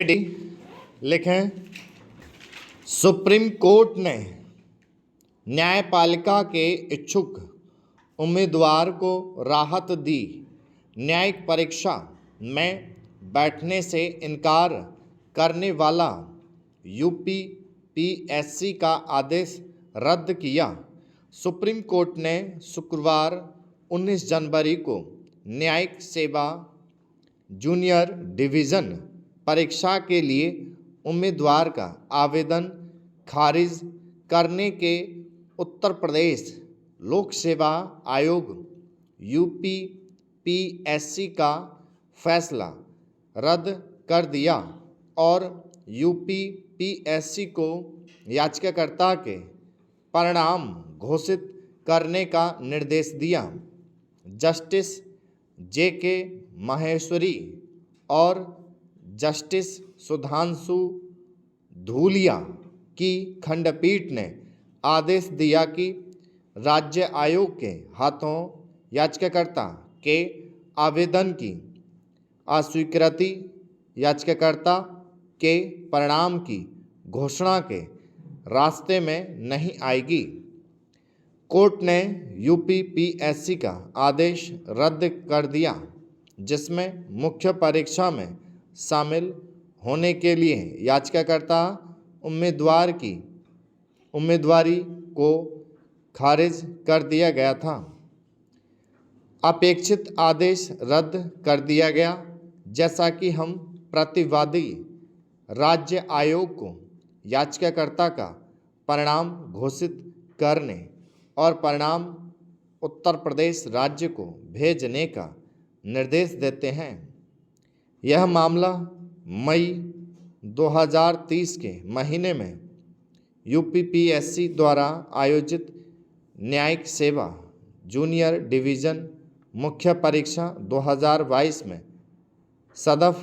लिखें। Supreme court ने न्यायपालिका के इच्छुक उम्मीदवार को राहत दी। न्यायिक परीक्षा में बैठने से इनकार करने वाला यूपी पीएससी का आदेश रद्द किया। सुप्रीम कोर्ट ने शुक्रवार 19 जनवरी को न्यायिक सेवा जूनियर डिवीज़न परीक्षा के लिए उम्मीदवार का आवेदन खारिज करने के उत्तर प्रदेश लोक सेवा आयोग यूपी पीएससी का फैसला रद्द कर दिया और यूपी पीएससी को याचिकाकर्ता के परिणाम घोषित करने का निर्देश दिया। जस्टिस जेके माहेश्वरी और जस्टिस सुधांशु धूलिया की खंडपीठ ने आदेश दिया कि राज्य आयोग के हाथों याचिकाकर्ता के आवेदन की अस्वीकृति याचिकाकर्ता के परिणाम की घोषणा के रास्ते में नहीं आएगी। कोर्ट ने यूपी पीएससी का आदेश रद्द कर दिया, जिसमें मुख्य परीक्षा में शामिल होने के लिए याचिकाकर्ता उम्मीदवारी को खारिज कर दिया गया था। अपेक्षित आदेश रद्द कर दिया गया, जैसा कि हम प्रतिवादी राज्य आयोग को याचिकाकर्ता का परिणाम घोषित करने और परिणाम उत्तर प्रदेश राज्य को भेजने का निर्देश देते हैं। यह मामला मई 2030 के महीने में यूपीपीएससी द्वारा आयोजित न्यायिक सेवा जूनियर डिवीज़न मुख्य परीक्षा 2022 में सदफ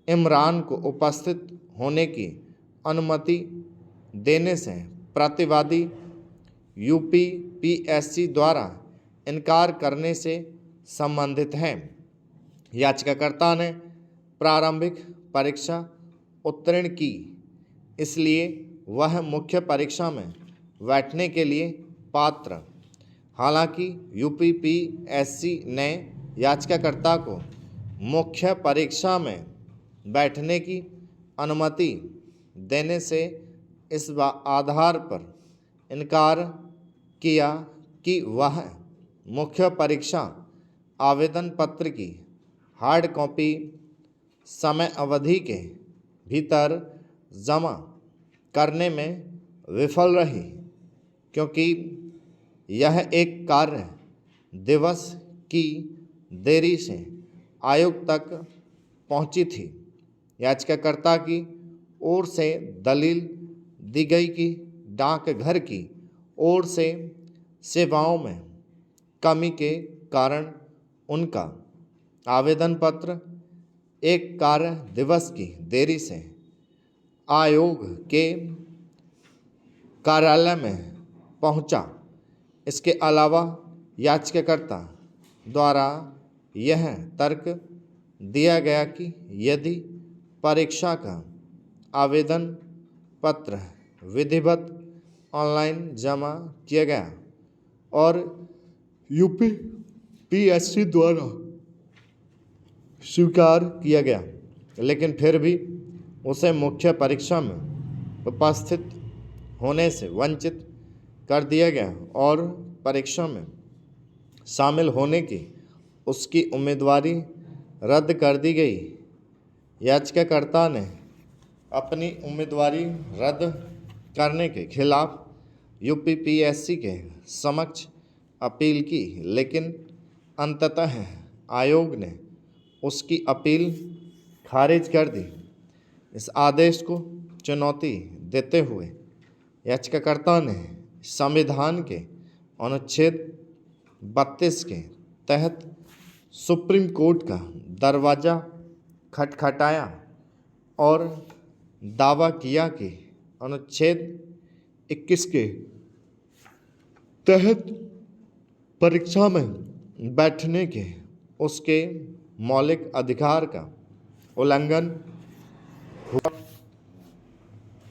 इमरान को उपस्थित होने की अनुमति देने से प्रतिवादी यूपीपीएससी द्वारा इनकार करने से संबंधित है। याचिकाकर्ता ने प्रारंभिक परीक्षा उत्तीर्ण की, इसलिए वह मुख्य परीक्षा में बैठने के लिए पात्र। हालांकि यूपीपीएससी ने याचिकाकर्ता को मुख्य परीक्षा में बैठने की अनुमति देने से इस आधार पर इनकार किया कि वह मुख्य परीक्षा आवेदन पत्र की हार्ड कॉपी समय अवधि के भीतर जमा करने में विफल रही, क्योंकि यह एक कार्य दिवस की देरी से आयोग तक पहुंची थी। याचिकाकर्ता की ओर से दलील दी गई कि डाकघर की ओर से सेवाओं में कमी के कारण उनका आवेदन पत्र एक कार्य दिवस की देरी से आयोग के कार्यालय में पहुंचा। इसके अलावा याचिकाकर्ता द्वारा यह तर्क दिया गया कि यदि परीक्षा का आवेदन पत्र विधिवत ऑनलाइन जमा किया गया और यूपीपीएससी द्वारा स्वीकार किया गया, लेकिन फिर भी उसे मुख्य परीक्षा में उपस्थित होने से वंचित कर दिया गया और परीक्षा में शामिल होने की उसकी उम्मीदवारी रद्द कर दी गई, याचिकाकर्ता ने अपनी उम्मीदवारी रद्द करने के खिलाफ यूपीपीएससी के समक्ष अपील की, लेकिन अंततः आयोग ने उसकी अपील खारिज कर दी। इस आदेश को चुनौती देते हुए याचिकाकर्ता ने संविधान के अनुच्छेद 32 के तहत सुप्रीम कोर्ट का दरवाज़ा खटखटाया और दावा किया कि अनुच्छेद 21 के तहत परीक्षा में बैठने के उसके मौलिक अधिकार का उल्लंघन हुआ।